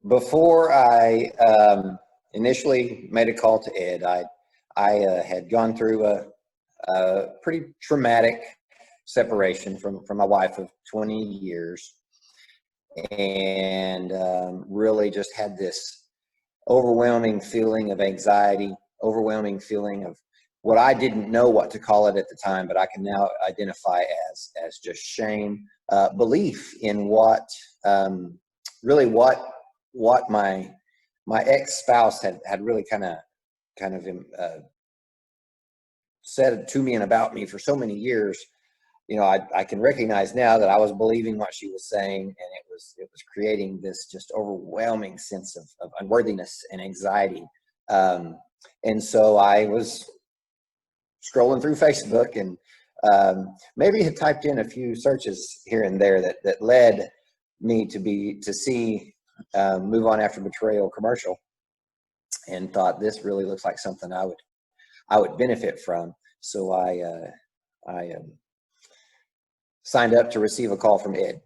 before I initially made a call to Ed, I had gone through a pretty traumatic separation from my wife of 20 years, and really just had this overwhelming feeling of anxiety, overwhelming feeling of what I didn't know what to call it at the time, but I can now identify as just shame, belief in what really what my ex-spouse had really kind of said to me and about me for so many years. You know, I can recognize now that I was believing what she was saying, and it was creating this just overwhelming sense of unworthiness and anxiety. And so I was scrolling through Facebook, and maybe had typed in a few searches here and there that led me to see Move On After Betrayal commercial, and thought this really looks like something I would benefit from. So I signed up to receive a call from Ed.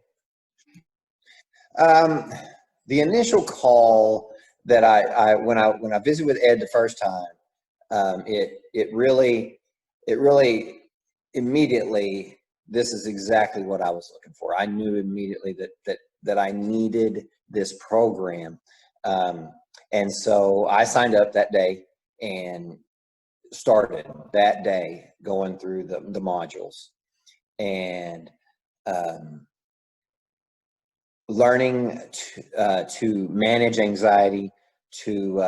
The initial call that when I visited with Ed the first time, it really immediately, this is exactly what I was looking for. I knew immediately that I needed this program, and so I signed up that day and started that day going through the modules, and learning to manage anxiety, to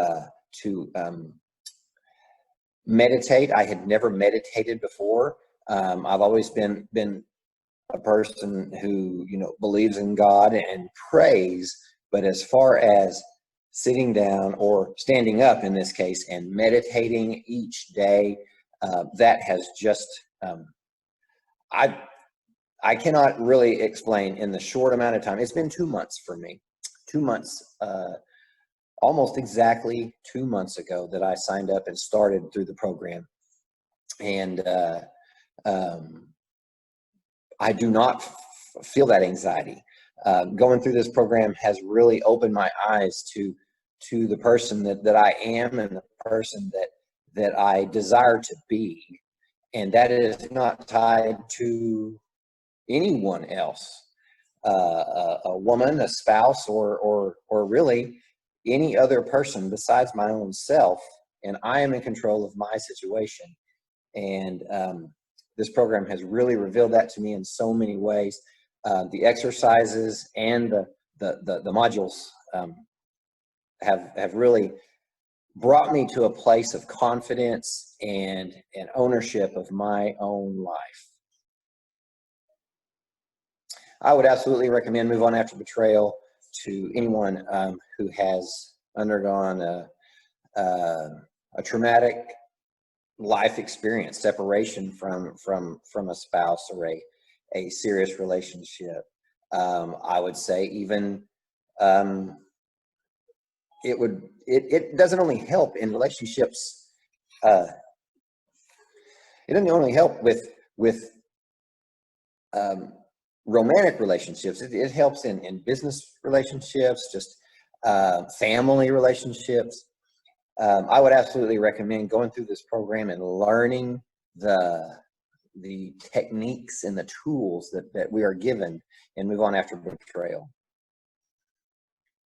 meditate. I had never meditated before. I've always been a person who, you know, believes in God and prays, but as far as sitting down or standing up in this case and meditating each day, that has just I cannot really explain in the short amount of time. It's been 2 months for me. 2 months, almost exactly 2 months ago that I signed up and started through the program. And I do not feel that anxiety. Going through this program has really opened my eyes to the person that I am, and the person that I desire to be. And that is not tied to anyone else, a woman, a spouse, or really any other person besides my own self. And I am in control of my situation. And this program has really revealed that to me in so many ways. The exercises and the modules have really brought me to a place of confidence and ownership of my own life. I would absolutely recommend Move On After Betrayal to anyone who has undergone a traumatic life experience, separation from a spouse or a serious relationship. I would say even it doesn't only help in relationships. It doesn't only help with romantic relationships. It helps in business relationships, just family relationships. I would absolutely recommend going through this program and learning the techniques and the tools that we are given and Move On After Betrayal.